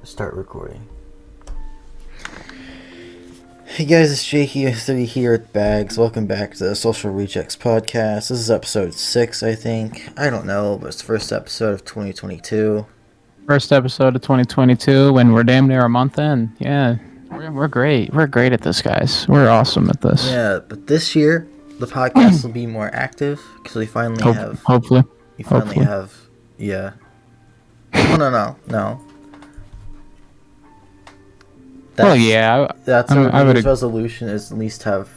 Start recording. Hey guys, it's Jakey3 here at Bags. Welcome back to the Social Rejects podcast. This is episode 6, I think. I don't know, but it's the first episode of 2022. First episode of 2022, when we're damn near a month in. Yeah, we're great. We're great at this, guys. We're awesome at this. Yeah, but this year, the podcast will be more active, because we finally have... Hopefully. We finally have... Yeah. No. Well, yeah. That's our resolution, is at least have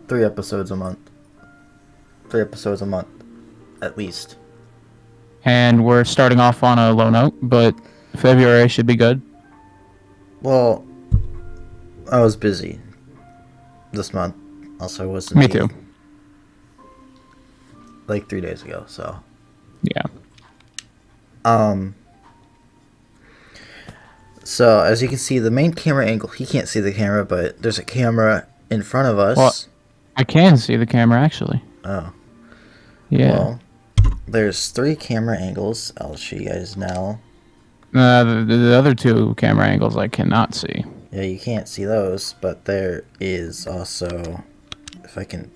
3 episodes a month. 3 episodes a month, at least. And we're starting off on a low note, but February should be good. Well, I was busy this month. Also, I wasn't. Me too. Like 3 days ago, so. Yeah. So, as you can see, the main camera angle, he can't see the camera, but there's a camera in front of us. Well, I can see the camera, actually. Oh. Yeah. Well, there's 3 camera angles. I'll show you guys now. The other 2 camera angles I cannot see. Yeah, you can't see those, but there is also, if I can,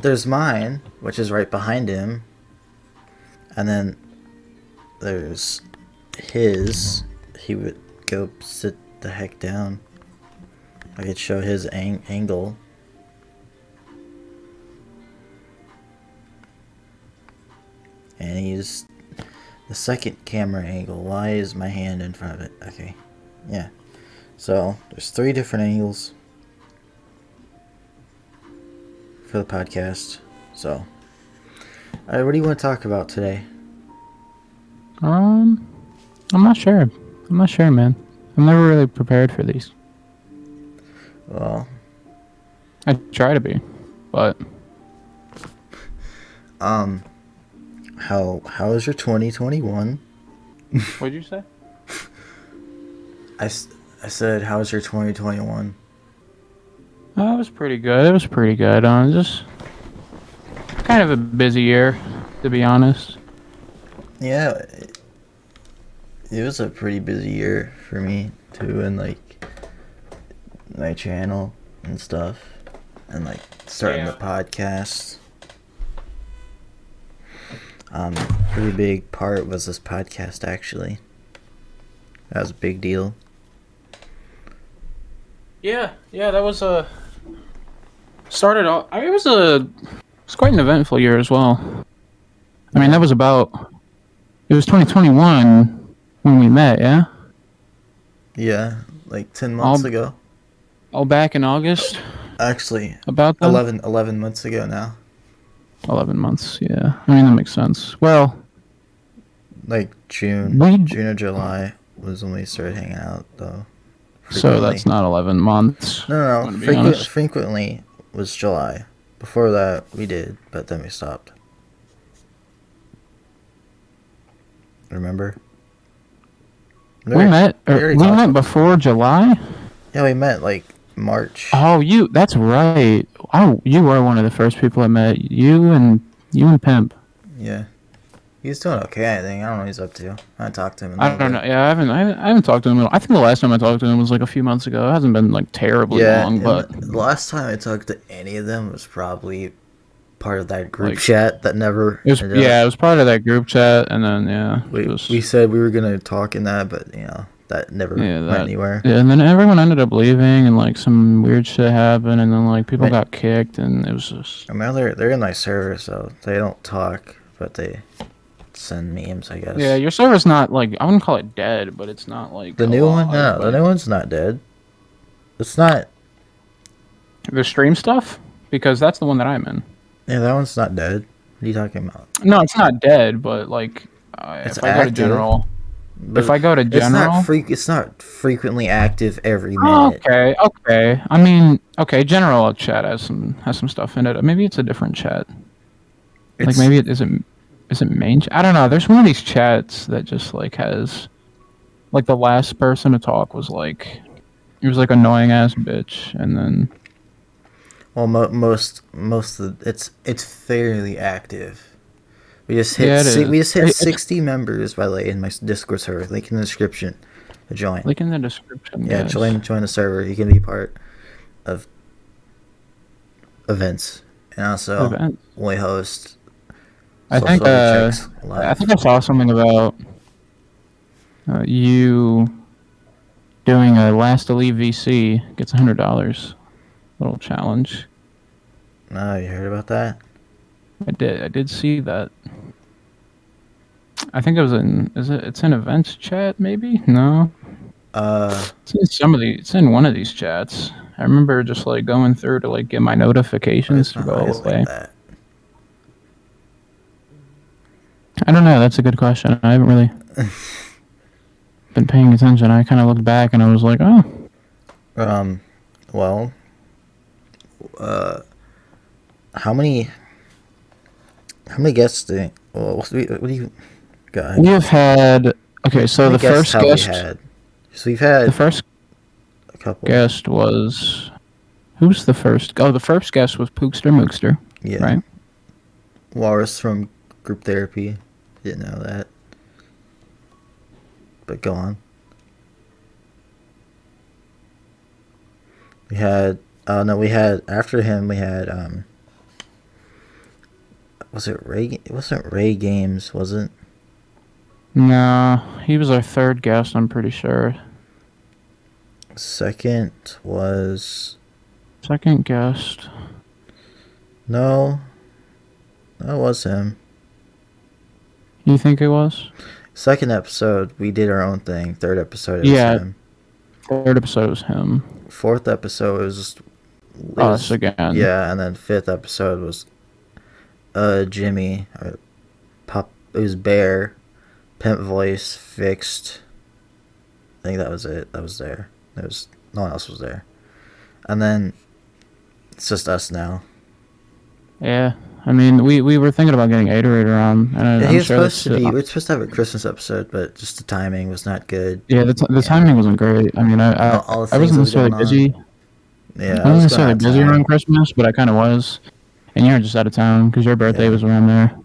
there's mine, which is right behind him, and then there's his. He would go sit the heck down. I could show his angle. And he's the second camera angle. Why is my hand in front of it? Okay. Yeah. So, there's 3 different angles for the podcast. So, alright, what do you want to talk about today? I'm not sure. I'm not sure, man. I'm never really prepared for these. Well, I try to be, but how is your 2021? what'd you say? I said, how's your 2021? Oh, it was pretty good. It was pretty good. Just kind of a busy year, to be honest. Yeah, it was a pretty busy year for me too, and like my channel and stuff, and like starting the podcast. Pretty big part was this podcast, actually. That was a big deal. Yeah, that was started off. It was quite an eventful year as well. I mean, it was 2021 when we met, yeah? Yeah, like 10 months ago. All back in August? Actually, about that? 11 months ago now. 11 months, yeah. I mean, that makes sense. Well, like June or July was when we started hanging out, though. So that's not 11 months. No. Frequently was July. Before that, we did, but then we stopped. Remember? We met before July? Yeah, we met like March. Oh, that's right. Oh, you were one of the first people I met. You and Pimp. Yeah. He's doing okay, I think. I don't know what he's up to. I haven't talked to him in I don't know. Yeah, I haven't talked to him. I think the last time I talked to him was like a few months ago. It hasn't been like terribly long, but the last time I talked to any of them was probably part of that group chat that never. It was part of that group chat, and then we said we were gonna talk in that, but that never went anywhere. Yeah, and then everyone ended up leaving, and like some weird shit happened, and then like people got kicked, and it was just. I mean, they're in my server, so they don't talk, but they send memes, I guess. Yeah, your server's not like, I wouldn't call it dead, but it's not like the new one. No, the new one's not dead. It's not. The stream stuff, because that's the one that I'm in. Yeah, that one's not dead. What are you talking about? No, it's not dead, but like, if I go to general, it's not frequently active every minute. Okay. I mean, general chat has some stuff in it. Maybe it's a different chat. Like maybe it isn't. Is it main? I don't know. There's one of these chats that just like has, like the last person to talk was like, he was like annoying ass bitch, and then. Well, most of it's fairly active, Yeah, it is. we just hit It's 60 members by the way in my Discord server. Link in the description to join. link in the description, Yeah, guys. join the server. You can be part of events, and also Event. we host I social think. media checks I live. think I saw something about you doing a last to leave VC gets $100 little challenge. No, you heard about that? I did see that. I think it was in it's in events chat maybe? No. It's in it's in one of these chats. I remember just like going through to like get my Why notifications is to my go all eyes the way. like that? I don't know, that's a good question. I haven't really been paying attention. I kind of looked back and I was like, "Oh, Well, how many guests do? Well, what do you got? we have had okay, How so many the guests first have guest we had? So we've had the first a couple. guest was who's the first? Oh, the first guest was Pookster Mookster, Yeah. right? Walrus from Group Therapy. Didn't know that. But go on. We had no, we had after him we had was it Ray? It wasn't Ray Games, was it? No, he was our third guest, I'm pretty sure. Second was Second guest. no, that was him. You think it was? Second episode we did our own thing. Third episode it was Yeah. him. Third episode was him. Fourth episode was Us again. Yeah, and then fifth episode was Jimmy or Pop. It was Bear, Pimp Voice, Fixed. I think that was it. That was there. There was no one else was there, and then it's just us now. Yeah. I mean, we were thinking about getting Adorator on, and Yeah, I'm he was sure supposed to be. We were supposed to have a Christmas episode, but just the timing was not good. Yeah, the timing wasn't great. I mean, All the I things wasn't that were necessarily going on. busy. Yeah, I was wasn't going necessarily out of busy town. around Christmas, but I kind of was. And you were just out of town because your birthday Yeah. was around there,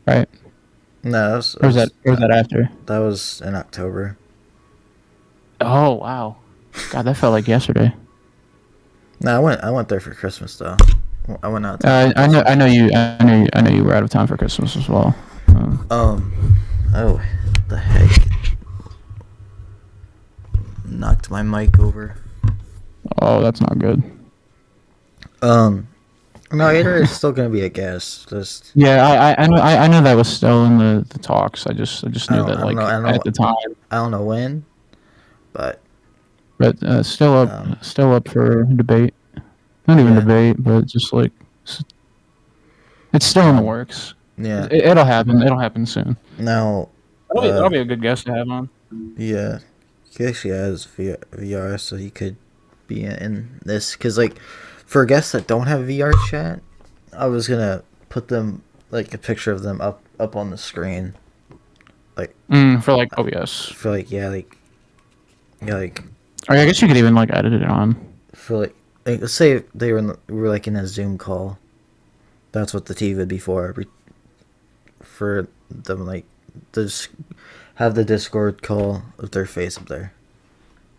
right? No, Or was that after? That was in October. Oh wow, God, that felt like yesterday. No, I went there for Christmas though. I went out. For I know you were out of town for Christmas as well. Oh, the heck! Knocked my mic over. Oh, that's not good. No, Ader is still gonna be a guest. Just Yeah, I know that was still in the talks. I just knew that like I at the time, don't know when, but but still up for debate. Not even Yeah. debate, but just like it's still in the works. yeah. It'll happen. It'll happen soon. Now, That'll be a good guest to have on. yeah, he actually has VR, so he could be in this. Cause like, for guests that don't have VR chat, I was gonna put them like a picture of them up on the screen, For like OBS. for like like Or I guess you could even like edit it on. for like let's say they were we were like in a Zoom call. That's what the TV would be for them like just have the Discord call with their face up there.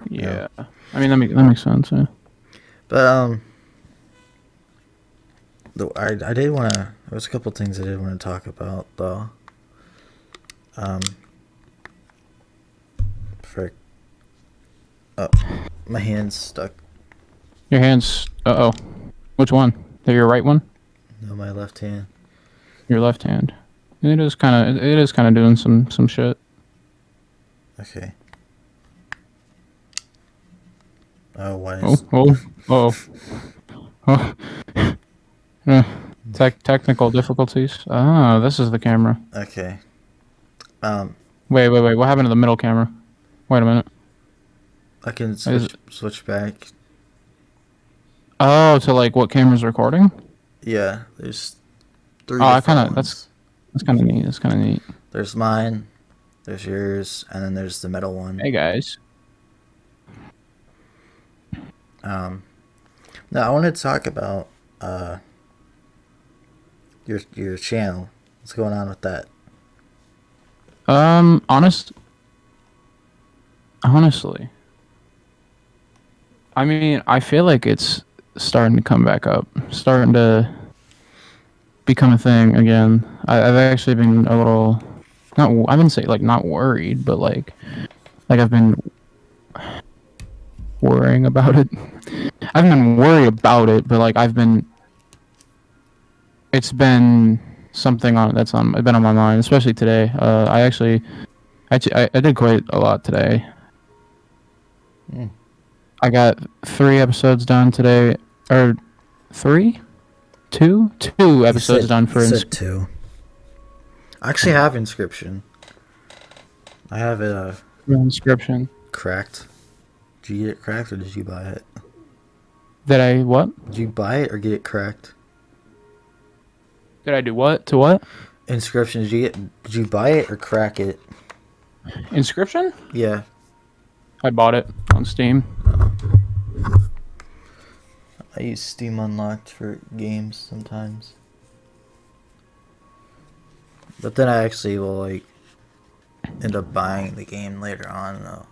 Yeah. I mean that makes sense. Yeah. But I did want to. There was a couple things I did want to talk about though. Frick. Oh, my hand's stuck. Your hands. Which one? Your right one? No, my left hand. Your left hand. It is kind of doing some shit. Okay. Oh, why is... Technical difficulties. Oh, this is the camera. Okay. Wait. What happened to the middle camera? Wait a minute. I can switch back. Oh, to like what camera's recording? Yeah, there's three. Oh, different that's kind of neat. That's kind of neat. There's mine, there's yours, and then there's the metal one. Hey guys. Now I want to talk about Your channel. What's going on with that? Honest, honestly, I mean, I feel like it's starting to come back up, starting to become a thing again. I've actually been a little, not, I wouldn't say like not worried, but like I've been worrying about it. I haven't been worried about it, but like it's been something on that's on, it's been on my mind, especially today. I did quite a lot today. Mm. I got 3 episodes done today, or three, two episodes done for you said 2. I actually have Inscription. I have it Inscription. cracked. Did you get it cracked or did you buy it? Did I what? Did you buy it or get it cracked? Did I do what? To what? Inscription. Did you buy it or crack it? Inscription? Yeah. I bought it on Steam. I use Steam Unlocked for games sometimes. But then I actually will like end up buying the game later on though.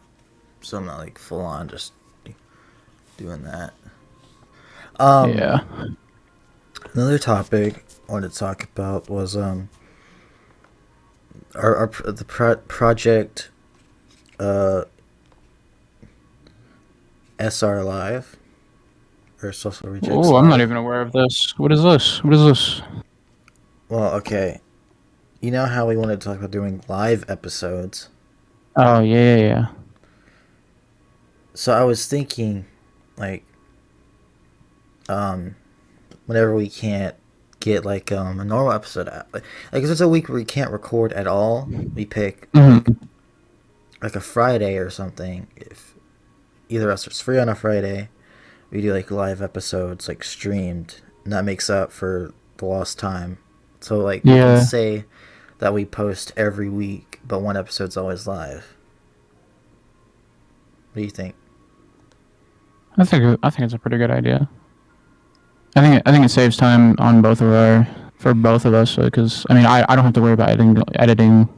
So I'm not like full on just doing that. Yeah. Another topic I wanted to talk about was project SR Live or Social Rejects. Oh, I'm not even aware of this. What is this? What is this? Well, okay. You know how we wanted to talk about doing live episodes? Oh, yeah. So I was thinking, like, whenever we can't get like a normal episode out, like if it's a week where we can't record at all, we pick like a Friday or something. If either of us is free on a Friday, we do like live episodes, like streamed, and that makes up for the lost time. So like we can say that we post every week, but one episode's always live. What do you think? I think it's a pretty good idea. I think it saves time on for both of us, because I mean I don't have to worry about editing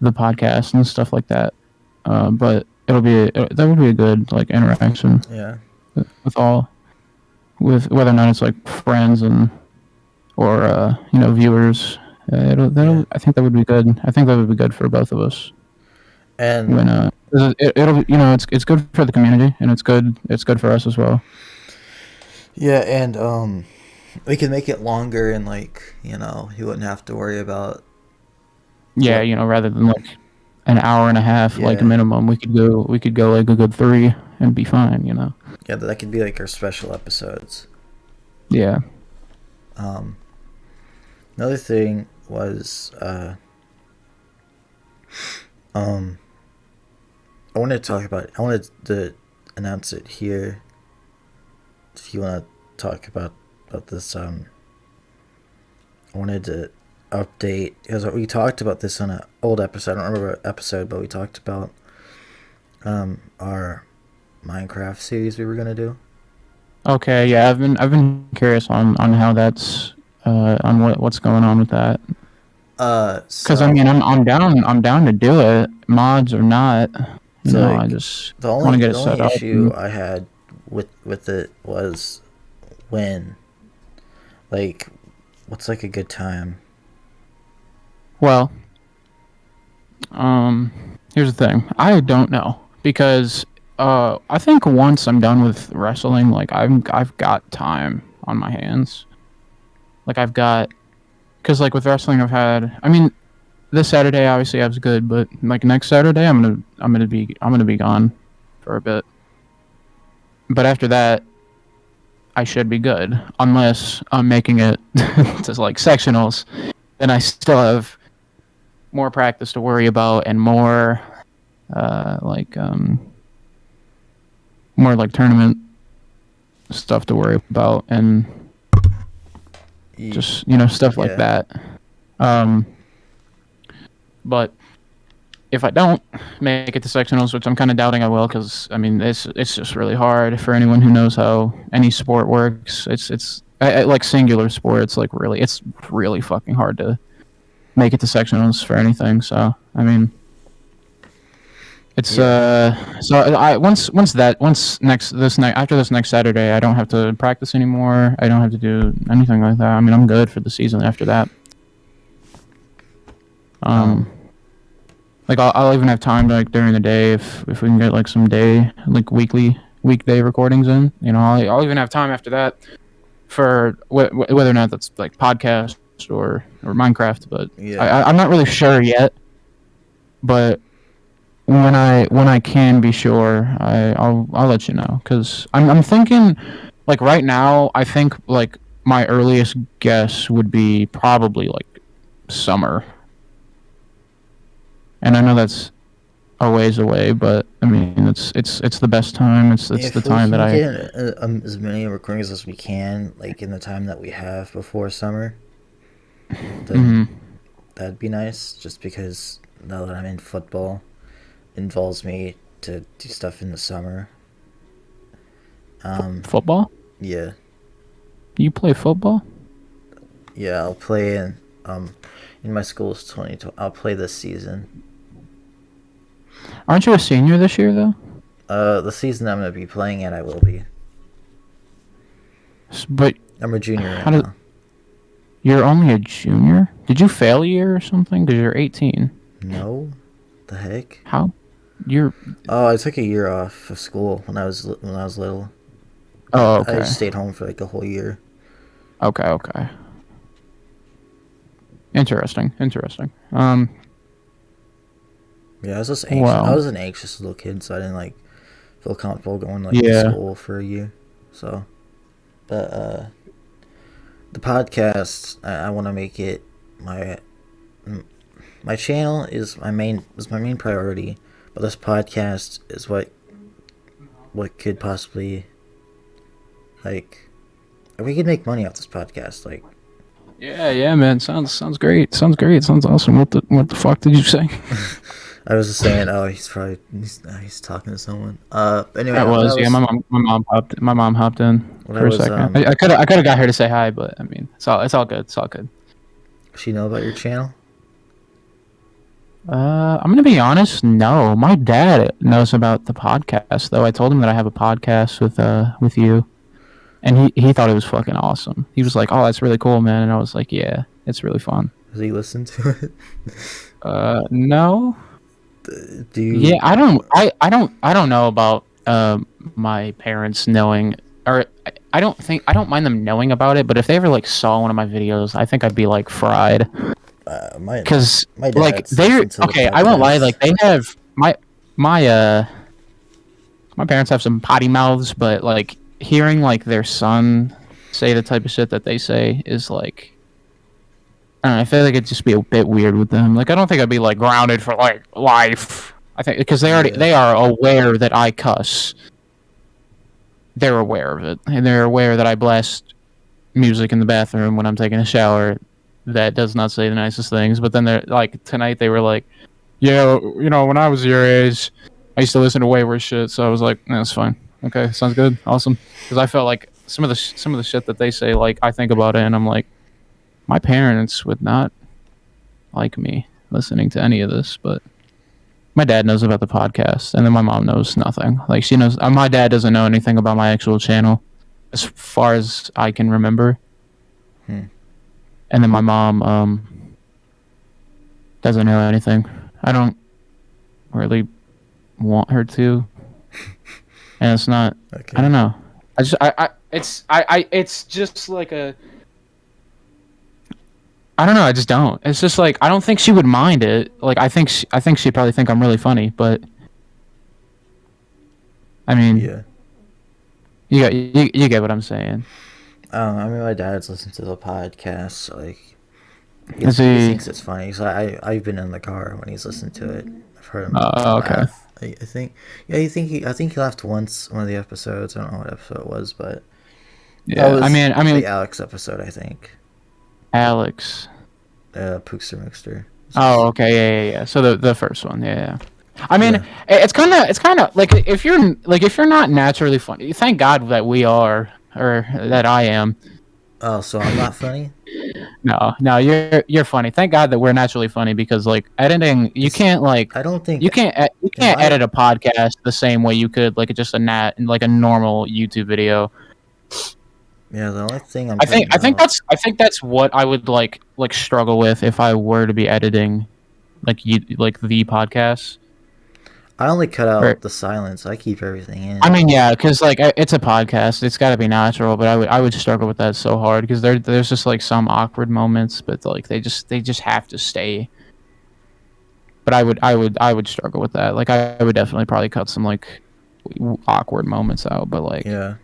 the podcast and stuff like that. But that would be a good like interaction. Yeah. With whether or not it's like friends or viewers. I think that would be good. I think that would be good for both of us. And when it'll it's good for the community, and it's good for us as well. Yeah, and we can make it longer, and like you wouldn't have to worry about. Yeah, rather than like an hour and a half, like minimum, we could go like a good 3 and be fine. Yeah, that could be like our special episodes. Yeah. Another thing was I wanted to announce it here. If you want to talk about this, I wanted to update, because we talked about this on an old episode. I don't remember what episode, but we talked about our Minecraft series we were gonna do. Okay, yeah, I've been curious on how that's on what's going on with that. Because I mean, I'm down to do it, mods or not. I just want to get it set up. The only issue I had with it was when, like, what's like a good time? Well, here's the thing. I don't know, because I think once I'm done with wrestling, like I've got time on my hands. Like because like with wrestling, I mean, this Saturday obviously I was good, but like next Saturday I'm gonna be gone for a bit. But after that, I should be good, unless I'm making it to like sectionals. Then I still have more practice to worry about, and more tournament stuff to worry about, and just stuff like that. But if I don't make it to sectionals, which I'm kind of doubting I will, because I mean it's just really hard for anyone who knows how any sport works. It's like singular sports, like really, it's really fucking hard to make it to sectionals for anything. So I mean, it's so I once next this night after this next Saturday, I don't have to practice anymore. I don't have to do anything like that. I mean, I'm good for the season after that. Like I'll even have time to, like during the day if we can get like some like weekday recordings in. You know, I'll even have time after that for whether or not that's like podcast or Minecraft. But I'm not really sure yet. But when I can be sure, I'll let you know, because I'm thinking like right now I think like my earliest guess would be probably like summer. And I know that's a ways away, but I mean it's the best time. It's the time that I get as many recordings as we can, like in the time that we have before summer. Then that'd be nice. Just because now that I'm in football, it involves me to do stuff in the summer. Football? Yeah. You play football? Yeah, I'll play in my school's 2020. I'll play this season. Aren't you a senior this year, though? The season I'm going to be playing in, I will be. But I'm a junior right now. You're only a junior? Did you fail a year or something? Because you're 18. No. The heck? How? I took a year off of school when I was little. Oh, okay. I just stayed home for like a whole year. Okay. Interesting. Yeah, I was just anxious. I was an anxious little kid, so I didn't like feel comfortable going to school for a year. So, but the podcast, I want to make it my channel is my main priority, but this podcast is what could possibly, like, we could make money off this podcast, like. Yeah, man. Sounds great. Sounds awesome. What the fuck did you say? I was just saying, he's talking to someone. Anyway, that was my mom hopped in for a second. I could have got her to say hi, but I mean, it's all good. Does she know about your channel? I'm gonna be honest. No, my dad knows about the podcast though. I told him that I have a podcast with you, and he thought it was fucking awesome. He was like, "Oh, that's really cool, man," and I was like, "Yeah, it's really fun." Does he listen to it? No. Do you... Yeah, I don't know about my parents knowing, or I don't mind them knowing about it, but if they ever like saw one of my videos, I think I'd be like fried. Because like they're okay, I won't lie, like they have my parents have some potty mouths, but like hearing like their son say the type of shit that they say is like, I don't know, I feel like it'd just be a bit weird with them. Like, I don't think I'd be like grounded for like life. I think because they are aware that I cuss. They're aware of it, and they're aware that I blast music in the bathroom when I'm taking a shower. That does not say the nicest things. But then they're like, tonight they were like, "Yeah, you know, when I was your age, I used to listen to way worse shit." So I was like, "That's fine. Okay, sounds good, awesome." Because I felt like some of the shit that they say, like I think about it, and I'm like, my parents would not like me listening to any of this, but my dad knows about the podcast, and then my mom knows nothing. Like, she knows, my dad doesn't know anything about my actual channel, as far as I can remember. And then my mom doesn't know anything. I don't really want her to, and it's not. Okay. I don't know. It's just like a. I don't know. I just don't. It's just like I don't think she would mind it. Like I think she'd probably think I'm really funny, but I mean, yeah, you get what I'm saying. I mean, my dad's listened to the podcast, so like he thinks it's funny. So I've been in the car when he's listened to it. I've heard him. Okay. I think I think he laughed once one of the episodes. I don't know what episode it was, but yeah, I mean the Alex episode, I think. Alex. Pookster Mookster. Oh, okay, yeah. So the first one, yeah. I mean, it's kind of like if you're not naturally funny. Thank God that we are, or that I am. Oh, so I'm not funny? No, you're funny. Thank God that we're naturally funny because like editing, you It's, can't like I don't think you in can't my edit a podcast the same way you could like just like a normal YouTube video. yeah, the only thing I'm putting out. I think that's what I would like struggle with if I were to be editing like the podcast. I only cut Or out the silence. I keep everything I in. mean, yeah, because like it's a podcast, it's got to be natural. But I would struggle with that so hard because there's just like some awkward moments, but like they just have to stay. But I would struggle with that. Like I would definitely probably cut some like awkward moments out. But like Yeah.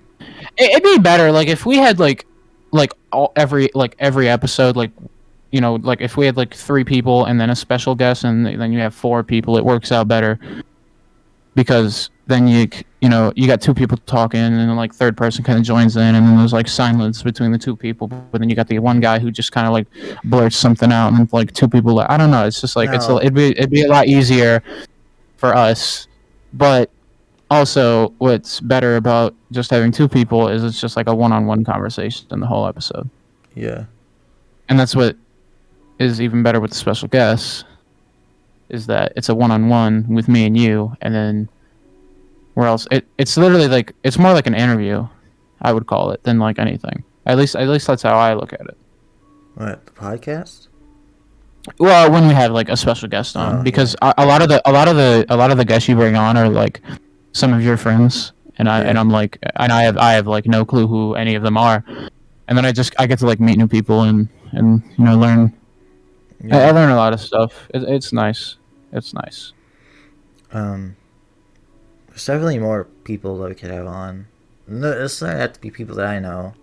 it'd be better like if we had every episode like like if we had like 3 people and then a special guest and then you have 4 people, it works out better because then you got 2 people talking and then like third person kind of joins in and then there's like silence between the 2 people, but then you got the one guy who just kind of like blurts something out and like 2 people I don't know, it's just like Now, it'd be a lot easier for us, but also what's better about just having 2 people is it's just like a one-on-one conversation in the whole episode, yeah. and that's what is even better with the special guests is that it's a one-on-one with me and you, and then where else it's literally like it's more like an interview, I would call it, than like anything. At least that's how I look at it. What, the podcast? Well, when we have like a special guest on, Oh, because yeah. a lot of the guests you bring on are like some of your friends, and Yeah. I'm like and I have like no clue who any of them are, and then I get to like meet new people and learn. I Yeah. learn a lot of stuff. It's nice. It's nice. Um, there's definitely more people that we could have on. No, it's not have to be people that I know.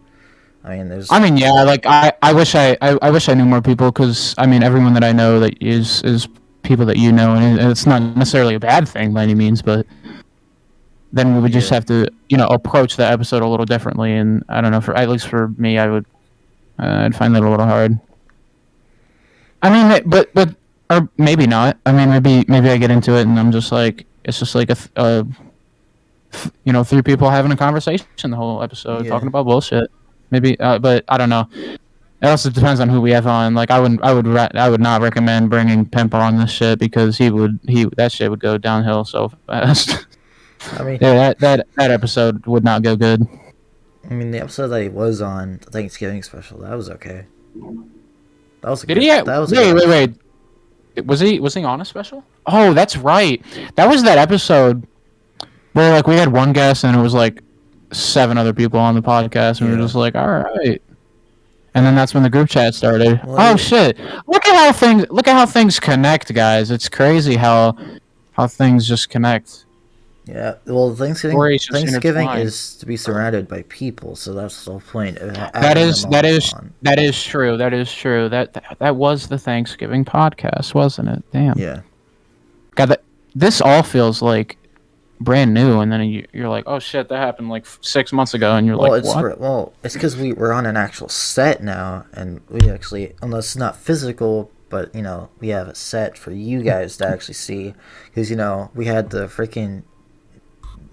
I mean, there's I mean, yeah, like I wish I knew more people because I mean everyone that I know that is people that you know, and it's not necessarily a bad thing by any means, but then we would just yeah, have to approach the episode a little differently, and I don't know, for at least for me, I'd find that a little hard. I mean, but or maybe not. I mean, maybe I get into it and I'm just like it's just like 3 people having a conversation the whole episode yeah. talking about bullshit. Maybe, but I don't know. It also depends on who we have on. Like I would not recommend bringing Pimp on this shit because that shit would go downhill so fast. I mean, Yeah, that episode would not go good. the episode that he was on, the Thanksgiving special, that was okay. That was a Did good. he? That was a good Wait. Was he on a special? Oh, that's right. That was that episode where like we had one guest and it was like 7 other people on the podcast and we were Yeah. just like, all right. And then that's when the group chat started. Well, Oh shit! Look at how things connect, guys. It's crazy how things just connect. yeah. Well, Stories just Thanksgiving intertwine. is to be surrounded by people, so that's the whole point of having them all on. That is true. That is true. That was the Thanksgiving podcast, wasn't it? Damn. Yeah. God, this all feels like brand new, and then you're like, oh shit, that happened like 6 months ago, and you're Well, like, what? it's because we're on an actual set now, and we actually, unless it's not physical, but we have a set for you guys to actually see, because we had the freaking,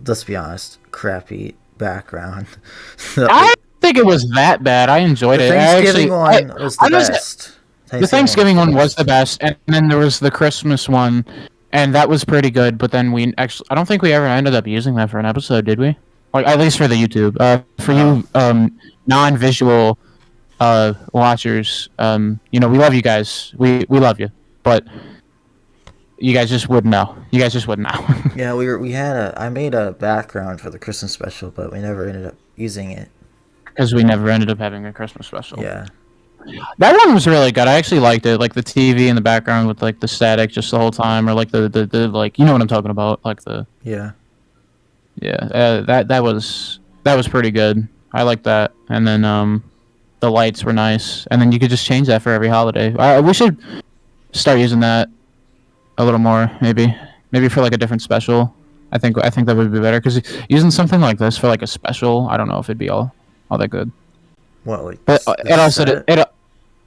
let's be honest, crappy background. I think it was that bad. I enjoyed The it. Thanksgiving one was the I was- best. The Thanksgiving one was the best, and then there was the Christmas one, and that was pretty good. But then I don't think we ever ended up using that for an episode, did we? Like at least for the YouTube. For you non-visual watchers, we love you guys. We love you, but you guys just wouldn't know. You guys just wouldn't know. Yeah, I made a background for the Christmas special, but we never ended up using it. Because we never ended up having a Christmas special. Yeah. That one was really good. I actually liked it. Like the TV in the background with like the static just the whole time, or like the like what I'm talking about, like the Yeah. that was pretty good. I like that. And then the lights were nice, and then you could just change that for every holiday. We should start using that a little more, maybe for like a different special. I think that would be better because using something like this for like a special, I don't know if it'd be all that good. What, like But this it also set?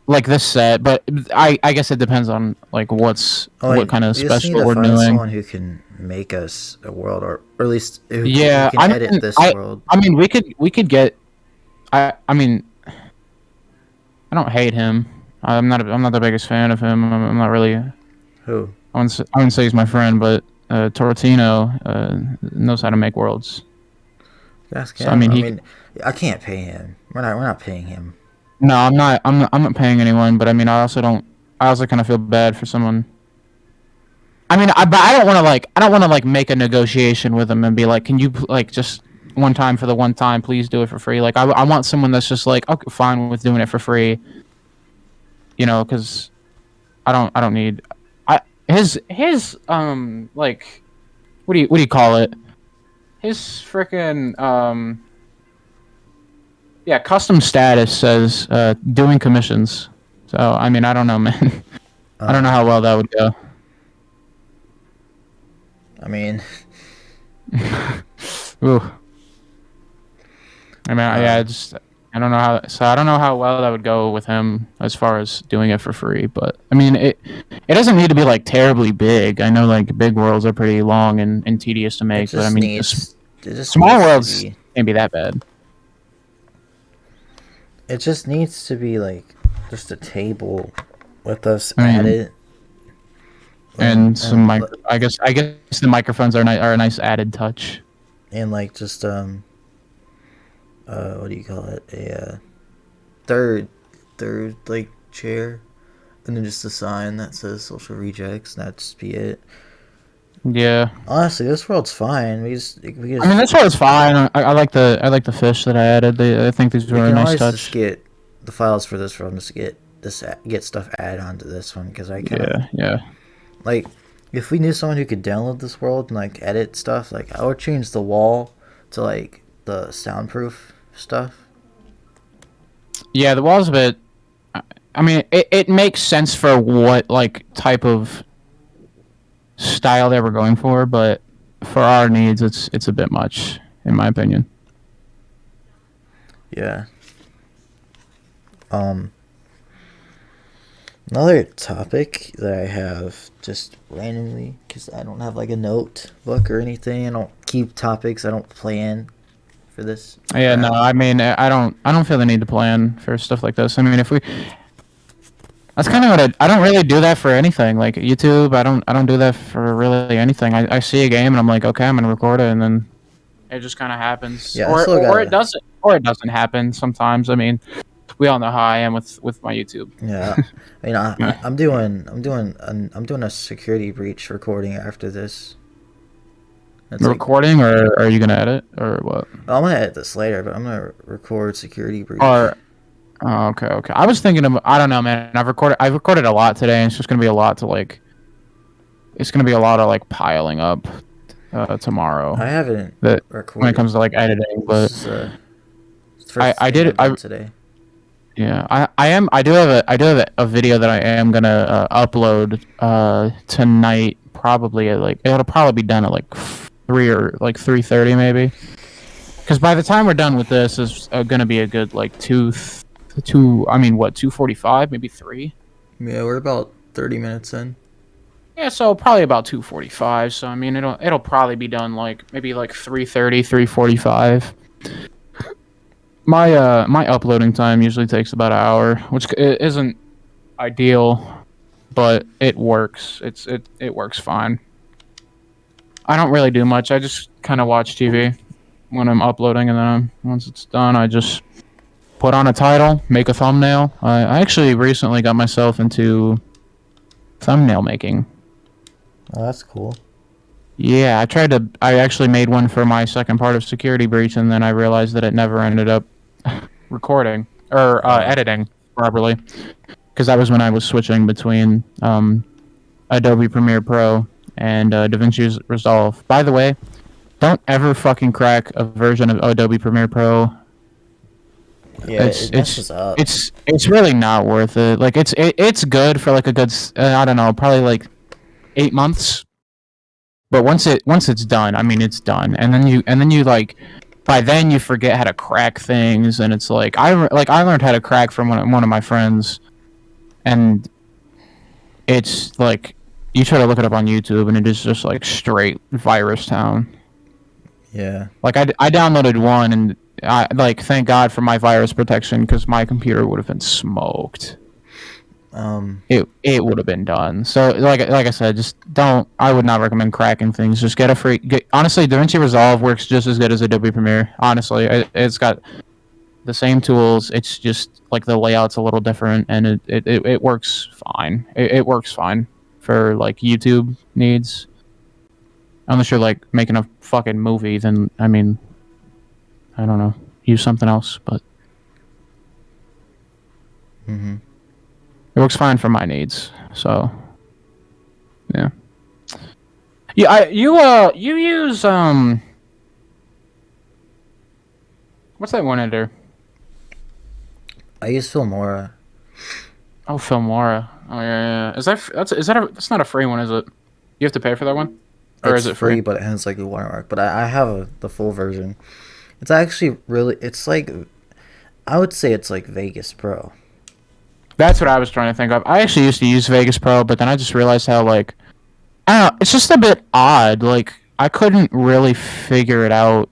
like this set, but I guess it depends on like what kind of we just need special to we're find doing. someone who can make us a world, or at least Yeah, who can edit this world. I mean, we could get. I mean, I don't hate him. I'm not the biggest fan of him. I'm not really. Who? I wouldn't say he's my friend, but Tortino knows how to make worlds. Ask So I him. mean, I he. mean, I can't pay him. We're not paying him. No, I'm not. I'm not paying anyone, but I mean, I also don't. I also kind of feel bad for someone. I mean, but I don't want to like. I don't want to like make a negotiation with him and be like, "Can you like just one time for the one time, please do it for free?" Like, I want someone that's just like, okay, fine with doing it for free. You know, because I don't need. His like, what do you call it? His freaking yeah, custom status says doing commissions. So I mean, I don't know, man. I don't know how well that would go. I mean, Ooh. I mean, yeah, um, I don't know how. So I don't know how well that would go with him as far as doing it for free. But I mean, it doesn't need to be like terribly big. I know like big worlds are pretty long and tedious to it make, but I just mean, needs. It just small needs to worlds be. can't be that bad. It just needs to be like just a table with us I at mean, it. and some mic. And I guess the microphones are a nice added touch. like just what do you call it? Third like chair, and then just a sign that says social rejects. And that just be it. Yeah. Honestly, this world's fine. We I mean, just this one's fine. I like the fish that I added. I think these we were a can nice always just touch. get the files for this world. Just get stuff added onto this one because I kind of Yeah. like if we knew someone who could download this world and like edit stuff. Like I would change the wall to like the soundproof stuff. Yeah, the wall's a bit. I mean, it makes sense for what like type of style they were going for, but for our needs, it's a bit much, in my opinion. Yeah. Um. Another topic that I have just randomly because I don't have like a notebook or anything. I don't keep topics. I don't plan for this. Yeah, no, Crap. I mean, I don't feel the need to plan for stuff like this. I mean, if we, that's kind of what I don't really do that for anything. Like YouTube, I don't do that for really anything. I see a game and I'm like, okay, I'm gonna record it, and then it just kind of happens, Yeah, I still gotta. or it doesn't happen sometimes. I mean, we all know how I am with my YouTube. Yeah, I mean, I'm doing a security breach recording after this. It's like Recording, or are you gonna edit, or what? I'm gonna edit this later, but I'm gonna record security breach. Or oh, okay. I was thinking of, I don't know, man. I've recorded a lot today, and it's just gonna be a lot to like. It's gonna be a lot of like piling up tomorrow. I haven't That when it recorded. comes to like editing, but This is it's the first I thing did I've I done today. yeah I do have a video that I am gonna upload tonight, probably at like it'll probably be done at like 3:30 maybe, because by the time we're done with this is gonna be a good like two, I mean, what, 2:45, maybe 3. Yeah, we're about 30 minutes in. Yeah, so probably about 2:45. So I mean, it'll probably be done like maybe like 3:30, 3:45. My uploading time usually takes about an hour, which isn't ideal, but it works. It works fine. I don't really do much. I just kind of watch TV when I'm uploading, and then once it's done, I just put on a title, make a thumbnail. I actually recently got myself into thumbnail making. Oh, that's cool. Yeah, I actually made one for my second part of Security Breach, and then I realized that it never ended up recording or Oh, editing properly, because that was when I was switching between Adobe Premiere Pro and DaVinci Resolve. By the way, don't ever fucking crack a version of Adobe Premiere Pro. yeah, it messes up. It's really not worth it. Like it's good for like a good I don't know, probably like 8 months. But once it's done, I mean, it's done, and then you like, by then you forget how to crack things, and it's like I learned how to crack from one of my friends, and it's like you try to look it up on YouTube, and it is just like straight virus town. Yeah. Like I downloaded one, and thank God for my virus protection, because my computer would have been smoked. It would have been done. So like I said, just don't. I would not recommend cracking things. Just get a free. Honestly, DaVinci Resolve works just as good as Adobe Premiere. Honestly, it's got the same tools. It's just like the layout's a little different, and it works fine. It works fine for like YouTube needs. Unless you're like making a fucking movie, then I mean, I don't know, use something else. But Mm-hmm. it works fine for my needs. So yeah. Yeah, you use what's that one editor? I use Filmora. Oh, Filmora. Oh yeah. That's not a free one, is it? You have to pay for that one, or It's is it free? but it has like a watermark. But I have the full version. It's actually really. It's like, I would say it's like Vegas Pro. That's what I was trying to think of. I actually used to use Vegas Pro, but then I just realized how like I don't know. It's just a bit odd. Like I couldn't really figure it out.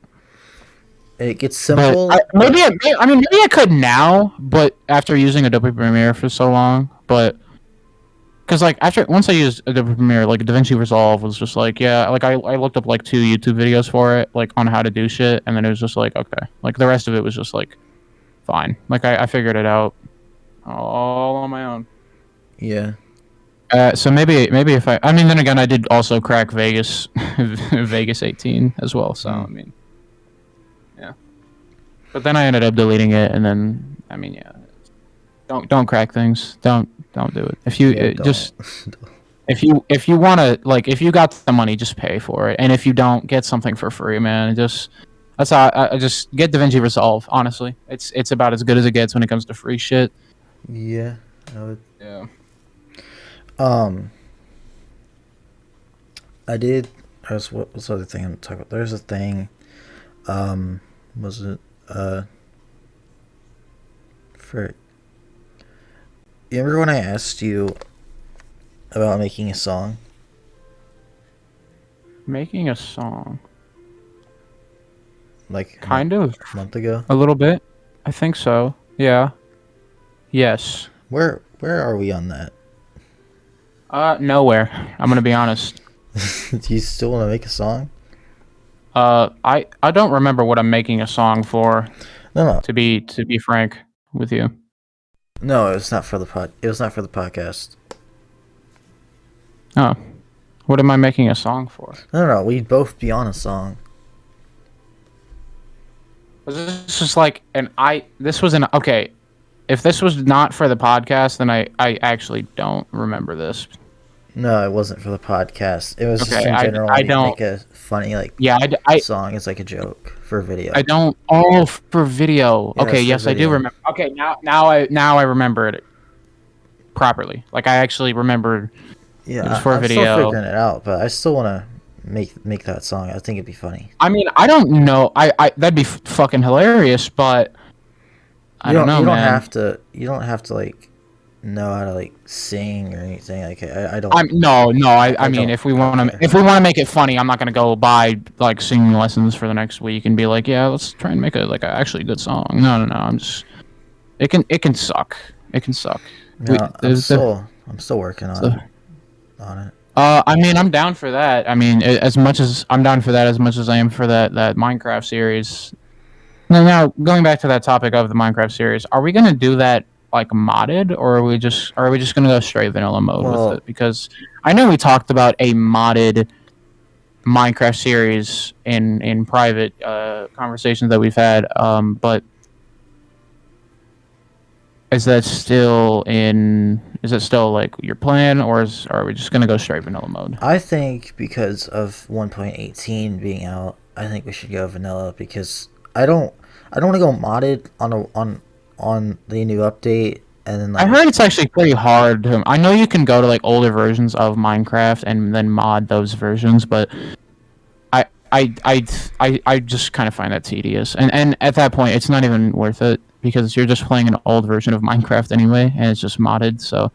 It gets simple. Maybe I could now, but after using Adobe Premiere for so long, but because like once I used Adobe Premiere, like DaVinci Resolve was just like, yeah, like I looked up like 2 YouTube videos for it, like on how to do shit, and then it was just like, okay, like the rest of it was just like fine. Like I figured it out all on my own. Yeah. So maybe if I mean, then again, I did also crack Vegas, Vegas 18 as well. So I mean, yeah. But then I ended up deleting it, and then I mean, yeah, don't crack things. Don't do it. If you just if you want to, like, if you got the money, just pay for it. And if you don't, get something for free, man. That's how I just get DaVinci Resolve. Honestly, it's about as good as it gets when it comes to free shit. Yeah. I would. Yeah. I did. What was the other thing I'm talking about? There's a thing. Was it for? You remember when I asked you about making a song? Making a song. Like Kind of. a month ago. A little bit. I think so. Yeah. Yes. Where are we on that? Nowhere. I'm gonna be honest. Do you still want to make a song? I don't remember what I'm making a song for. No. To be frank with you. No, it's not for the pod. It was not for the podcast. Oh, what am I making a song for? No. We'd both be on a song. This is like This was okay. If this was not for the podcast, then I actually don't remember this. No, it wasn't for the podcast. It was just in general. I don't make a funny song. It's like a joke for video. I don't. Oh, for video. Yeah, okay, yes, video. I do remember. Okay, now I remember it properly. Like I actually remembered. Yeah, it was for I'm video. still figuring it out, but I still want to make that song. I think it'd be funny. I mean, I don't know. I that'd be fucking hilarious, but I don't know, you don't man. You don't have to like know how to like sing or anything. Like I don't. I mean, if we want to make it funny, I'm not gonna go buy like singing lessons for the next week and be like, yeah, let's try and make a actually good song. No. I'm just. It can suck. It can suck. No, I'm still working on it. I mean, I'm down for that. I mean, as much as I am for that Minecraft series. Now, going back to that topic of the Minecraft series, are we gonna do that like modded, or are we just gonna go straight vanilla mode with it? Because I know we talked about a modded Minecraft series in private conversations that we've had, but is it still like your plan, or are we just gonna go straight vanilla mode? I think because of 1.18 being out, I think we should go vanilla, because I don't want to go modded on the new update, and then I heard it's actually pretty hard. I know you can go to like older versions of Minecraft and then mod those versions, but I just kind of find that tedious, and at that point it's not even worth it, because you're just playing an old version of Minecraft anyway, and it's just modded. So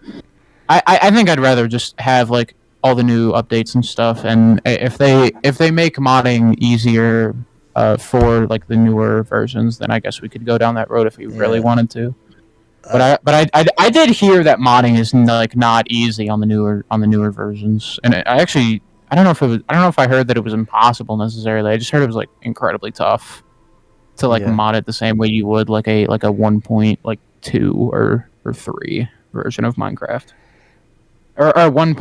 I think I'd rather just have like all the new updates and stuff, and if they make modding easier, for like the newer versions, then I guess we could go down that road if we really wanted to. But I did hear that modding is like not easy on the newer versions, and I don't know if I heard that it was impossible necessarily. I just heard it was like incredibly tough to like mod it the same way you would like a 1.2 or 3 version of Minecraft, or 1.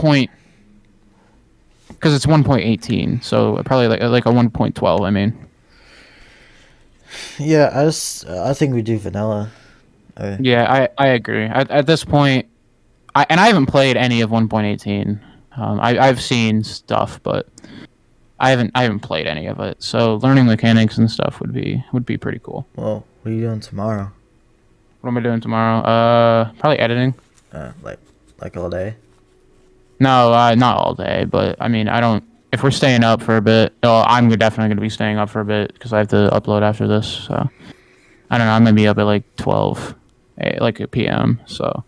Because it's 1.18, so probably like a 1.12. I mean, yeah, I think we do vanilla. Yeah, I agree. At this point, I haven't played any of 1.18. I've seen stuff, but I haven't played any of it. So learning mechanics and stuff would be pretty cool. Well, what are you doing tomorrow? What am I doing tomorrow? Probably editing. Like all day? No, not all day, but I mean, I don't. If we're staying up for a bit, I'm definitely going to be staying up for a bit because I have to upload after this. So I don't know. I'm going to be up at like 12, like p.m. So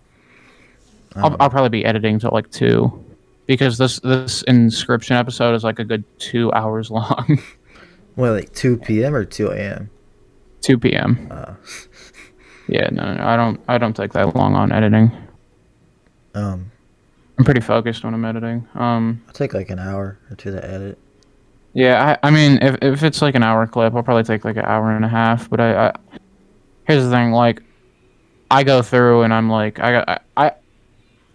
I'll probably be editing till like 2, because this Inscription episode is like a good 2 hours long. What, like 2 p.m. or 2 a.m.? 2 p.m. Yeah, no, I don't take that long on editing. I'm pretty focused when I'm editing. I'll take like an hour or 2 to edit. Yeah, I mean, if it's like an hour clip, I'll probably take like an hour and a half. But here's the thing, like, I go through and I'm like, I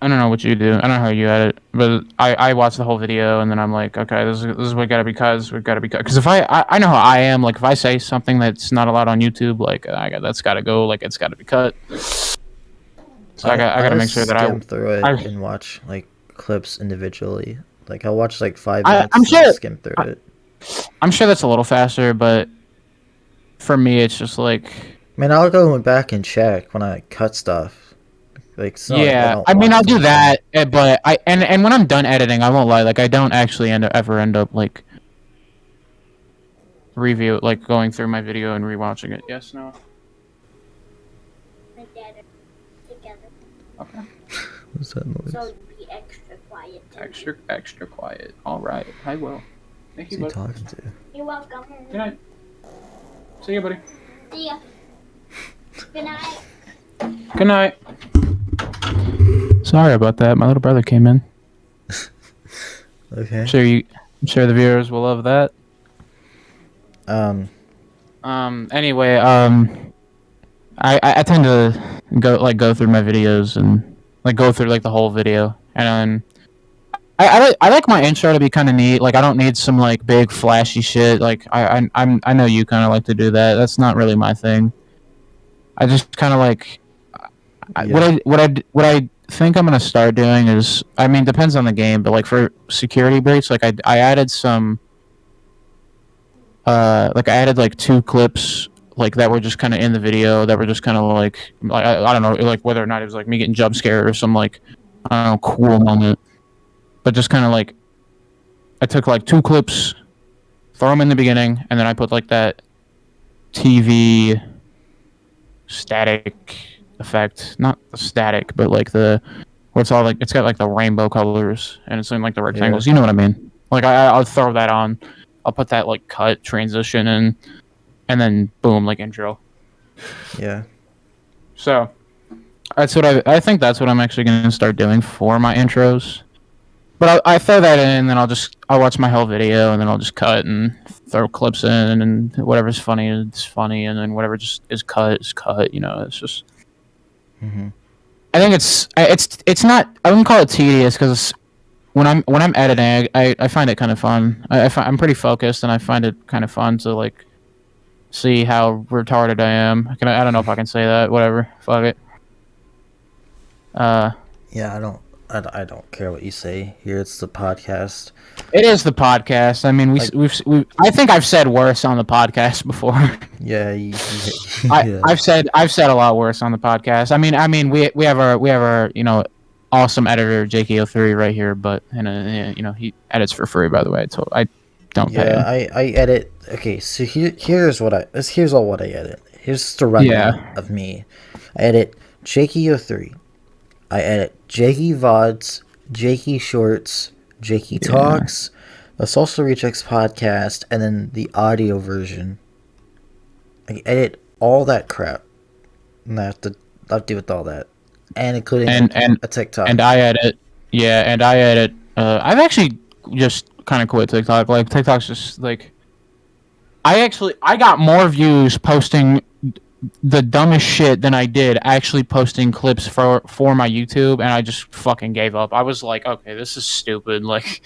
don't know what you do. I don't know how you edit, but I watch the whole video and then I'm like, okay, this is what gotta be cut. Because if I know how I am, like if I say something that's not allowed on YouTube, like that's gotta go, like it's gotta be cut. So I gotta make sure that I skim through it and watch like clips individually. Like I'll watch like 5 minutes. I'm sure and skim through it. I'm sure that's a little faster, but for me, it's just like. Man, I'll go back and check when I cut stuff. Like, yeah, I mean, I'll do that, but and when I'm done editing, I won't lie. Like, I don't actually ever end up like going through my video and rewatching it. Yes, no. My dad are together. Okay. What's that noise? So be extra quiet. Extra quiet. All right, I will. Thank you, Who's buddy. he talking to? You're welcome. Good night. See you, buddy. See ya. Good night. Good night. Sorry about that. My little brother came in. Okay. I'm sure the viewers will love that. Anyway, I tend to go through my videos and like go through like the whole video, and I like my intro to be kind of neat. Like I don't need some like big flashy shit. Like I know you kind of like to do that. That's not really my thing. I just kind of like what I think I'm gonna start doing is, I mean, depends on the game, but like for security breaks, like I added some like I added like 2 clips like that were just kind of in the video that were just kind of like I don't know, like whether or not it was like me getting jump scared or some like I don't know, cool moment, but just kind of like I took like 2 clips, throw them in the beginning, and then I put like that TV static effect, not the static, but like the where it's all like it's got like the rainbow colors and it's in like the rectangles. You know what I mean? Like I'll throw that on. I'll put that like cut transition in, and then boom, like intro. Yeah. So that's what I think that's what I'm actually gonna start doing for my intros. But I throw that in, and then I'll watch my whole video, and then I'll just cut and throw clips in, and whatever's funny is funny, and then whatever just is cut is cut. You know, it's just. Mm-hmm. I think it's not. I wouldn't call it tedious because when I'm editing, I find it kind of fun. I'm pretty focused, and I find it kind of fun to like see how retarded I am. I don't know if I can say that. Whatever. Fuck it. Yeah, I don't care what you say. Here it's the podcast. It is the podcast. I mean, we've I think I've said worse on the podcast before. Yeah, yeah. I've said a lot worse on the podcast. I mean we have our awesome editor JK03 right here, but he edits for free, by the way. So I don't pay him. I edit. Okay, so here's what I edit. Here's just a rundown of me. I edit JK03. I edit Jakey VODs, Jakey Shorts, Jakey Talks, the Social Rejects podcast, and then the audio version I edit all that crap, and I have to deal with all that, and including and a TikTok. and I edit. Yeah, and I edit. I've actually just kind of quit TikTok. Like TikTok's just like. I got more views posting the dumbest shit than I did actually posting clips for my YouTube, and I just fucking gave up. I was like, okay, this is stupid. Like,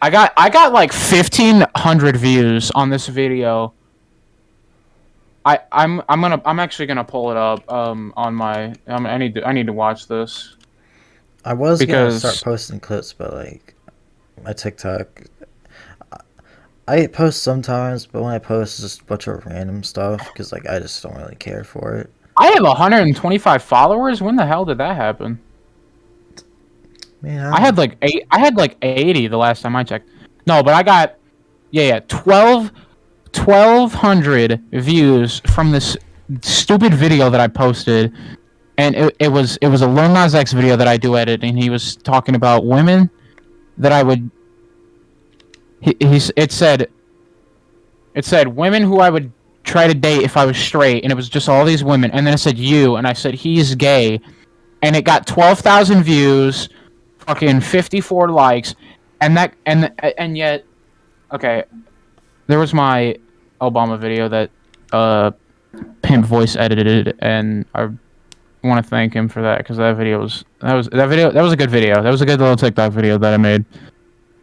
I got like 1,500 views on this video. I'm actually gonna pull it up on my I need to watch this. I was gonna because start posting clips, but like my TikTok, I post sometimes, but when I post, it's just a bunch of random stuff because like I just don't really care for it. I have 125 followers. When the hell did that happen? Man, I had like 80 the last time I checked. No, but I got 1,200 views from this stupid video that I posted, and it was a Lil Nas X video that I do edit, and he was talking about women that I would. It said women who I would try to date if I was straight, and it was just all these women, and then it said you, and I said he's gay, and it got 12,000 views, fucking 54 likes, and yet, okay, there was my Obama video that Pimp voice edited, and I want to thank him for that because that was a good video. That was a good little TikTok video that I made.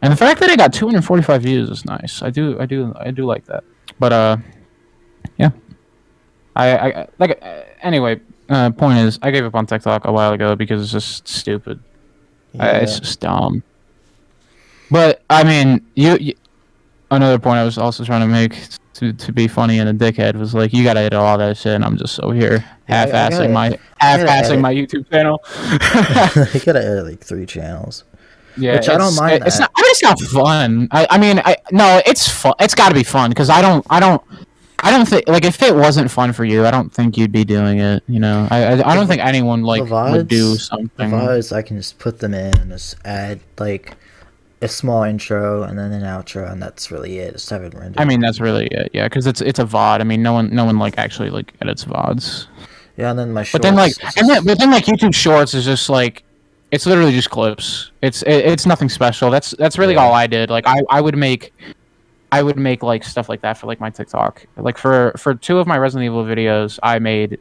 And the fact that it got 245 views is nice. I do like that. But yeah. I like anyway. Point is, I gave up on TikTok a while ago because it's just stupid. Yeah. It's just dumb. But I mean, you another point I was also trying to make to be funny and a dickhead was like, you gotta edit all that shit, and I'm just over here half-assing my YouTube channel. I gotta edit like 3 channels. Yeah, which I don't mind. It's not. I mean, it's not fun. I mean, no, it's fun. It's got to be fun because I don't think like if it wasn't fun for you, I don't think you'd be doing it. You know, I don't think anyone like would do something. The VODs, I can just put them in and just add like a small intro and then an outro, and that's really it. Just have it rendered. I mean, that's really it. Yeah, because it's a VOD. I mean, no one like actually like edits VODs. Yeah, and then my shorts. But then like YouTube Shorts is just like. It's literally just clips. It's nothing special. That's really all I did. Like I would make like stuff like that for like my TikTok. Like for 2 of my Resident Evil videos, I made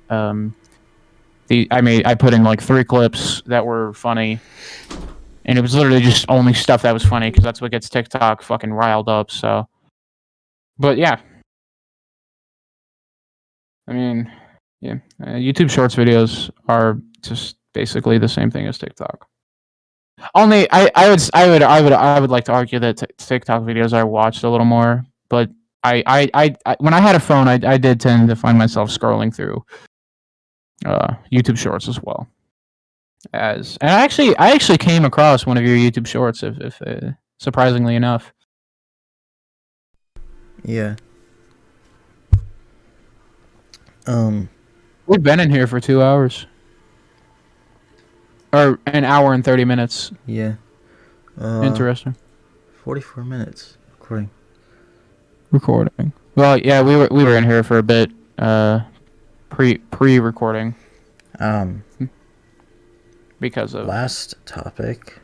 I put in like 3 clips that were funny, and it was literally just only stuff that was funny because that's what gets TikTok fucking riled up. So, but yeah, I mean, yeah, YouTube Shorts videos are just basically the same thing as TikTok. Only I would like to argue that TikTok videos are watched a little more, but I when I had a phone, I did tend to find myself scrolling through YouTube Shorts as well. And I actually came across one of your YouTube Shorts, if surprisingly enough. Yeah. We've been in here for 2 hours. Or an hour and 30 minutes. Yeah. Interesting. 44 minutes Recording. Well, yeah, we were in here for a bit. Pre-recording. Because of last topic.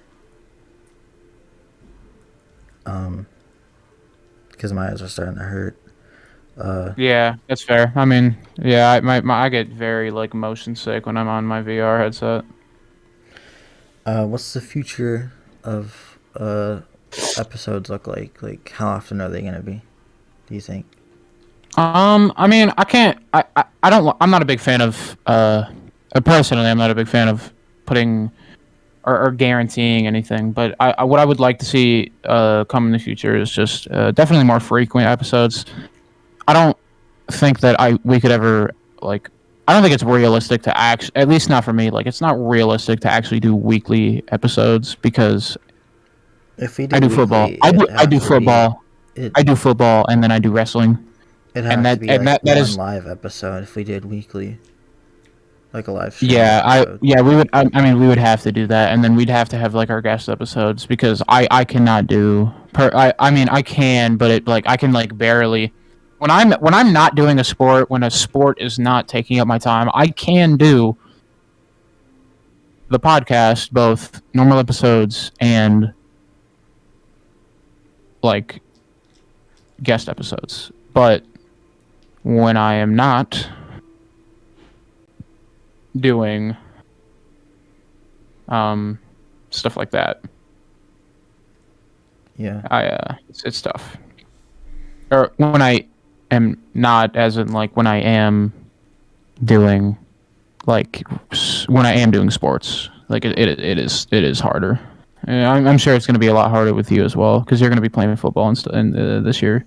Because my eyes are starting to hurt. Yeah, that's fair. I mean, yeah, I get very like motion sick when I'm on my VR headset. What's the future of episodes look like? Like, how often are they gonna be? Do you think? I mean, I'm not a big fan of personally, I'm not a big fan of putting or guaranteeing anything. But what I would like to see come in the future is just definitely more frequent episodes. I don't think that we could ever like. I don't think it's realistic to at least not for me. Like, it's not realistic to actually do weekly episodes because if we do I do weekly, football. I do football. I do football, and then I do wrestling. It has to be like one live episode if we did weekly, like a live stream. Yeah, we would. I mean, we would have to do that, and then we'd have to have like our guest episodes because I cannot do. I mean, I can, but I can like barely. when I'm not doing a sport, when a sport is not taking up my time, I can do the podcast, both normal episodes and like guest episodes. But when I am not doing stuff like that, Yeah. it's tough. Or when I am not, as in like when I am doing like when I am doing sports, like it is harder. I'm sure it's going to be a lot harder with you as well because you're going to be playing football this year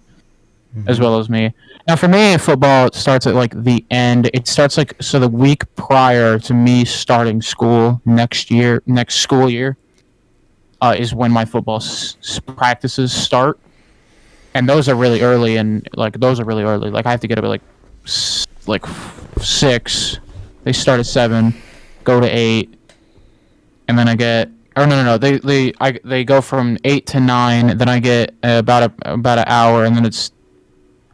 as well as me. Now, for me, football starts at like the end. It starts like so the week prior to me starting school next school year, is when my football practices start, and those are really early. And like those are really early. Like I have to get up at like 6. They start at 7, go to 8, and then I get. Oh no! They go from 8 to 9. Then I get about an hour, and then it's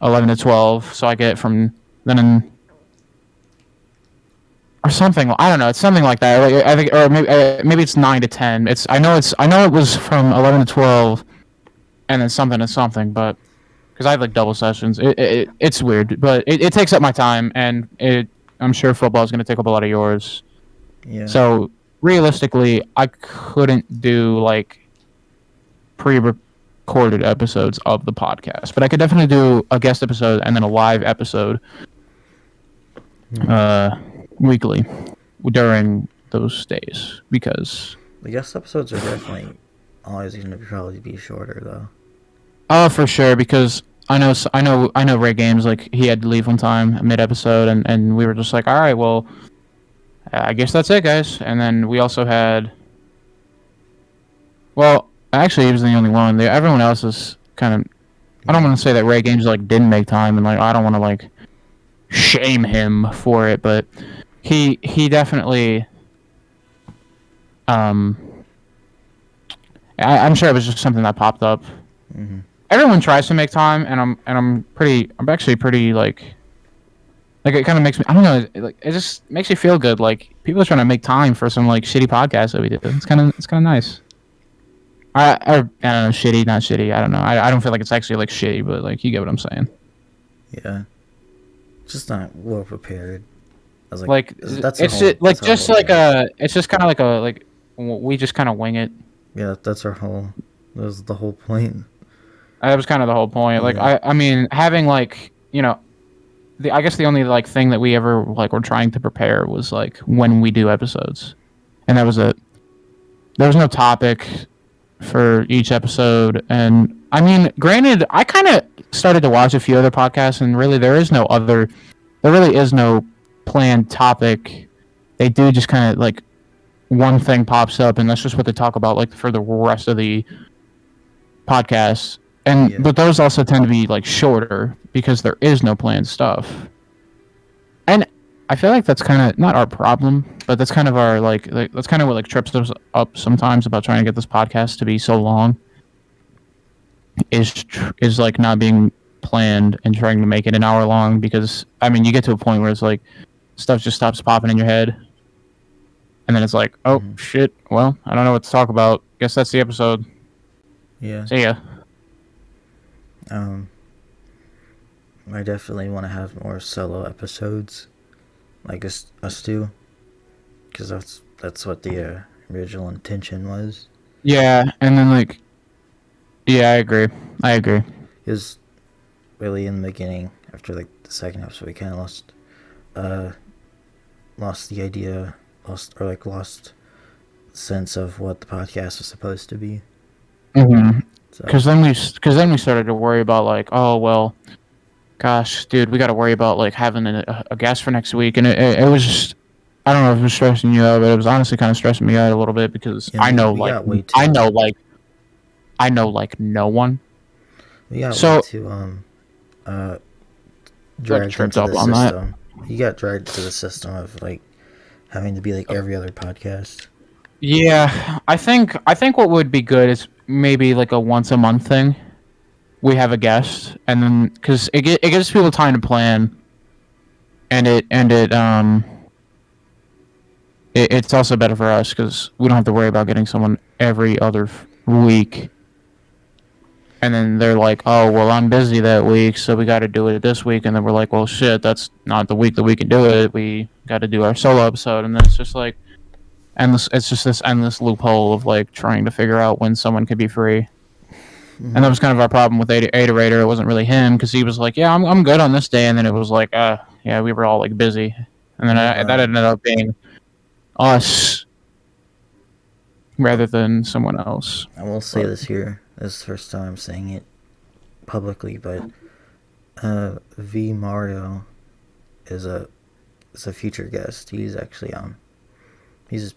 11 to 12. So I get from then in, or something. I don't know. It's something like that. Like, I think, or maybe it's 9 to 10. I know it was from 11 to 12, and then something to something. But because I have like double sessions, it's weird. But it takes up my time, and I'm sure football is going to take up a lot of yours. Yeah. So realistically, I couldn't do like pre-recorded episodes of the podcast, but I could definitely do a guest episode and then a live episode weekly during those days because the guest episodes are definitely always going to probably be shorter though. Oh, for sure, because I know Ray Games, like he had to leave one time mid-episode, and we were just like, all right, well, I guess that's it, guys. And then we also had, well, actually, he was the only one. Everyone else is kind of. I don't want to say that Ray Games like didn't make time, and like I don't want to like shame him for it, but he definitely. I'm sure it was just something that popped up. Mm-hmm. Everyone tries to make time, and I'm actually pretty like it kind of makes me, I don't know, it just makes you feel good. Like people are trying to make time for some like shitty podcasts that we do. It's kind of nice. I don't know, shitty, not shitty. I don't know. I don't feel like it's actually like shitty, but like you get what I'm saying. Yeah, just not well prepared. I was like that's it's whole, just, like that's just like a it's just kind of like we just kind of wing it. Yeah, that's our whole. That was the whole point. That was kind of the whole point. Like I mean, having like I guess the only like thing that we ever like were trying to prepare was like when we do episodes, and that was it. There was no topic for each episode, and I mean, granted, I kind of started to watch a few other podcasts, and really there really is no planned topic. They do just kind of like one thing pops up, and that's just what they talk about like for the rest of the podcast. And but those also tend to be like shorter because there is no planned stuff. And I feel like that's kind of not our problem, but that's kind of our like that's kind of what like trips us up sometimes about trying to get this podcast to be so long. Is like not being planned and trying to make it an hour long, because I mean you get to a point where it's like stuff just stops popping in your head, and then it's like, oh shit, well, I don't know what to talk about. Guess that's the episode. Yeah. See ya. I definitely want to have more solo episodes, like us two, because that's what the original intention was. Yeah, and then like, yeah, I agree. Because really in the beginning, after like the second episode, we kind of lost the idea, lost sense of what the podcast was supposed to be. Mm-hmm. Because then we started to worry about like, oh well, gosh, dude, we got to worry about like having a guest for next week, and it was just, I don't know if it was stressing you out, but it was honestly kind of stressing me out a little bit because I know no one. We got so dragged into the system. You got dragged to the system of like having to be like every other podcast. Yeah, I think what would be good is maybe like a once a month thing. we have a guest, and then because it gives people time to plan, and it's also better for us because we don't have to worry about getting someone every other week. And then they're like, "Oh, well, I'm busy that week, so we got to do it this week." And then we're like, "Well, shit, that's not the week that we can do it. We got to do our solo episode." And then it's just like endless. It's just this endless loophole of like trying to figure out when someone could be free. And that was kind of our problem with Ada Raider. It wasn't really him because he was like, "Yeah, I'm good on this day," and then it was like, yeah, we were all like busy, and then that ended up being us rather than someone else. I will say this here. This is the first time I'm saying it publicly, but V Mario is a future guest. He's actually he's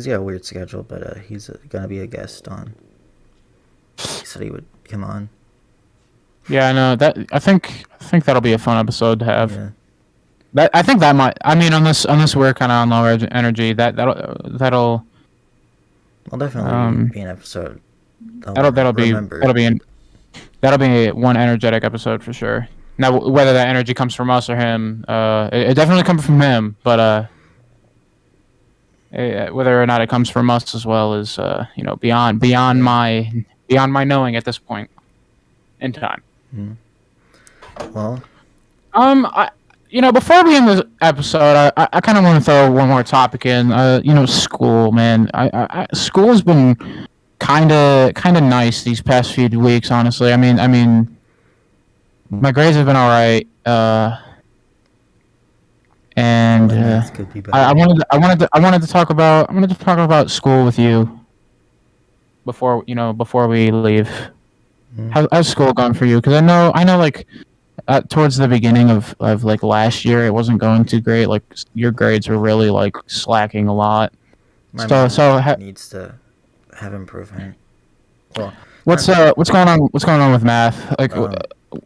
got a weird schedule, but he's gonna be a guest on. He said he would come on. Yeah, I know that. I think that'll be a fun episode to have. Yeah. I think that might. I mean, on this we're kind of on lower energy. That'll. Well, definitely be an episode. That'll be one energetic episode for sure. Now, whether that energy comes from us or him, it definitely comes from him. But whether or not it comes from us as well is, beyond my knowing at this point in time. Mm-hmm. Well, before we end this episode, I kind of want to throw one more topic in. School, man. School's been kind of nice these past few weeks, honestly. I mean, my grades have been all right. And I wanted to talk about school with you before we leave. Mm-hmm. How's school going for you? Because I know like. Towards the beginning of like last year, it wasn't going too great. Like your grades were really like slacking a lot. My math needs to have improvement. Well, what's going on? What's going on with math? Like,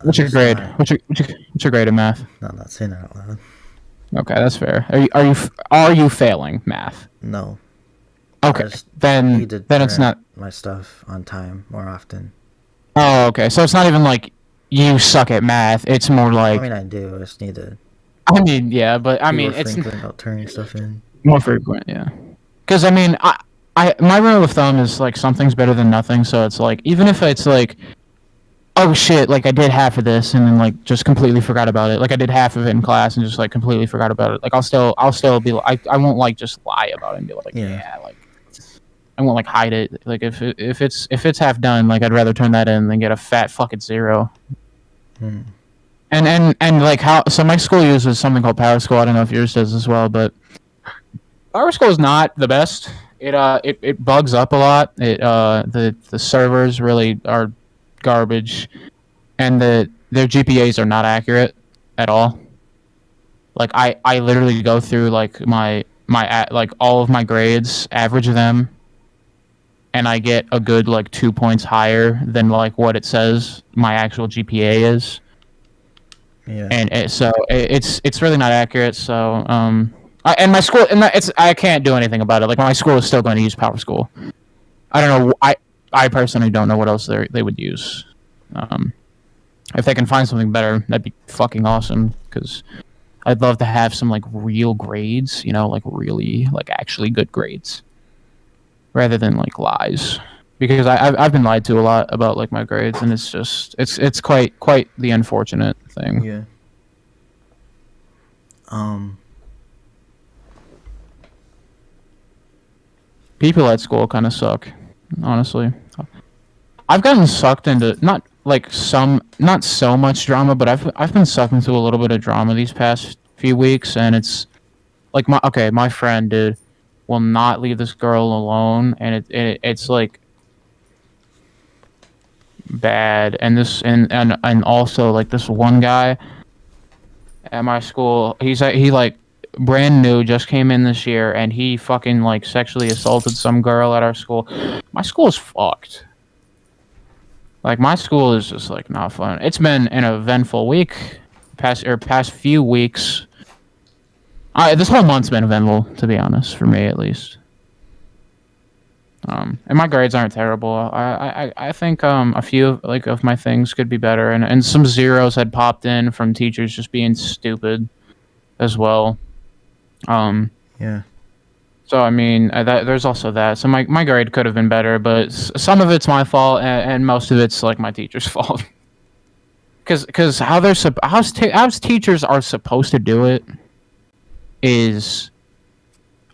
what's your grade? What's your grade in math? No, I'm not saying that out loud. Okay, that's fair. Are you failing math? No. Okay, then it's not my stuff on time more often. Oh, okay. So it's not even like you suck at math. It's more like. I mean, I do. I just need to. I mean, yeah, but I mean, it's about turning stuff in. More frequent, yeah. Because I mean, my rule of thumb is like something's better than nothing. So it's like even if it's like, oh shit, like I did half of this and then like just completely forgot about it. Like I did half of it in class and just like completely forgot about it. Like I'll still be like I won't like just lie about it and be like yeah like. I won't like hide it. Like if it's half done, like I'd rather turn that in than get a fat fucking 0. Hmm. And like so my school uses something called Power School. I don't know if yours does as well, but Power School is not the best. It bugs up a lot. The servers really are garbage, and their GPAs are not accurate at all. Like I literally go through like my like all of my grades, average them. And I get a good like 2 points higher than like what it says my actual GPA is. Yeah. And it's really not accurate. So and my school I can't do anything about it. Like my school is still going to use Power School. I don't know. I personally don't know what else they would use. If they can find something better, that'd be fucking awesome. Because I'd love to have some like real grades. Like really like actually good grades. Rather than like lies, because I've been lied to a lot about like my grades, and it's just it's quite the unfortunate thing. Yeah. People at school kind of suck, honestly. I've gotten sucked into not so much drama, but I've been sucked into a little bit of drama these past few weeks, and it's like my friend dude will not leave this girl alone, and it's like bad. And this and also like this one guy at my school, he like brand new, just came in this year, and he fucking like sexually assaulted some girl at our school. My school is fucked. Like my school is just like not fun. It's been an eventful week, past few weeks. This whole month's been eventful, to be honest, for me at least. And my grades aren't terrible. I think a few of my things could be better, and some zeros had popped in from teachers just being stupid as well. Yeah. So I mean, there's also that. So my grade could have been better, but some of it's my fault, and most of it's like my teacher's fault. Because how teachers are supposed to do it is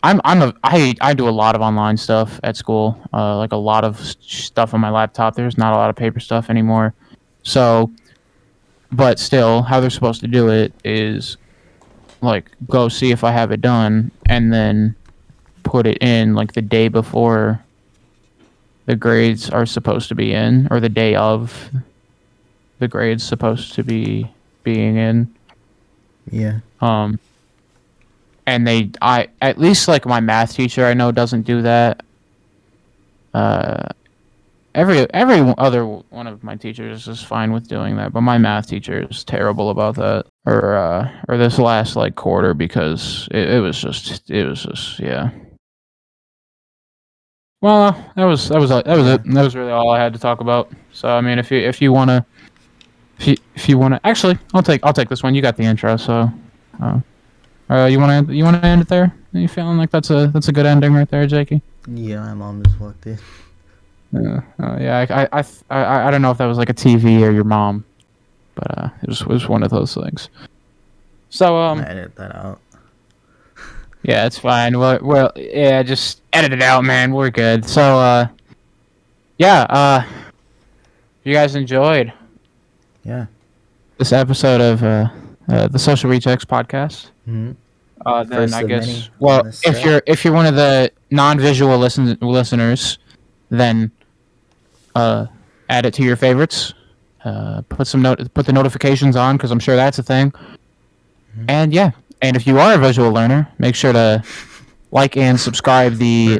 I do a lot of online stuff at school, like a lot of stuff on my laptop. There's not a lot of paper stuff anymore. So, but still, how they're supposed to do it is like go see if I have it done, and then put it in like the day before the grades are supposed to be in, or the day of the grades supposed to be being in. Yeah. And I at least like my math teacher I know doesn't do that. Every other one of my teachers is fine with doing that, but my math teacher is terrible about that. Or this last like quarter, because it was just yeah. Well, that was it. That was really all I had to talk about. So I mean, if you wanna actually, I'll take this one. You got the intro, so. You wanna end it there? Are you feeling like that's a good ending right there, Jakey? Yeah, my mom just walked in. Yeah, I don't know if that was like a TV or your mom, but it was one of those things. So I edit that out. yeah, it's fine. Well, yeah, just edit it out, man. We're good. So yeah, you guys enjoyed Yeah. this episode of the Social Rejects podcast. Mm-hmm. Then First I of guess, many well, on this set. if you're one of the non-visual listeners, then add it to your favorites. Put the notifications on, because I'm sure that's a thing. Mm-hmm. And yeah, and if you are a visual learner, make sure to like and subscribe the.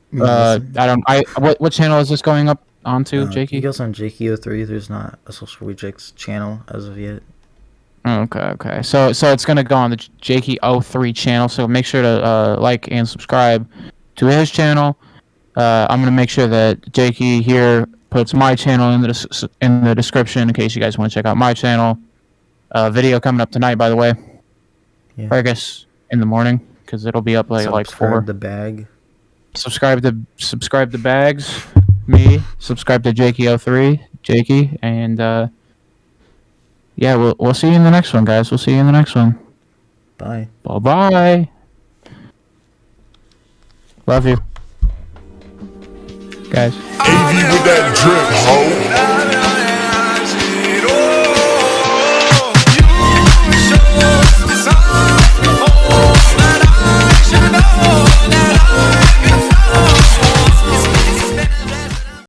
What channel is this going up onto, Jakey? He goes on Jakey03. There's not a Social Rejects channel as of yet. Okay. So it's gonna go on the Jakey03 channel. So make sure to like and subscribe to his channel. I'm gonna make sure that Jakey here puts my channel in the description in case you guys want to check out my channel. Video coming up tonight, by the way. Yeah. Or I guess in the morning, because it'll be up like 4. Subscribe the bag. Subscribe to Bags, me. Subscribe to Jakey03, Jakey, and yeah, we'll see you in the next one, guys. We'll see you in the next one. Bye. Bye-bye. Love you. Guys. AV with that drip, ho.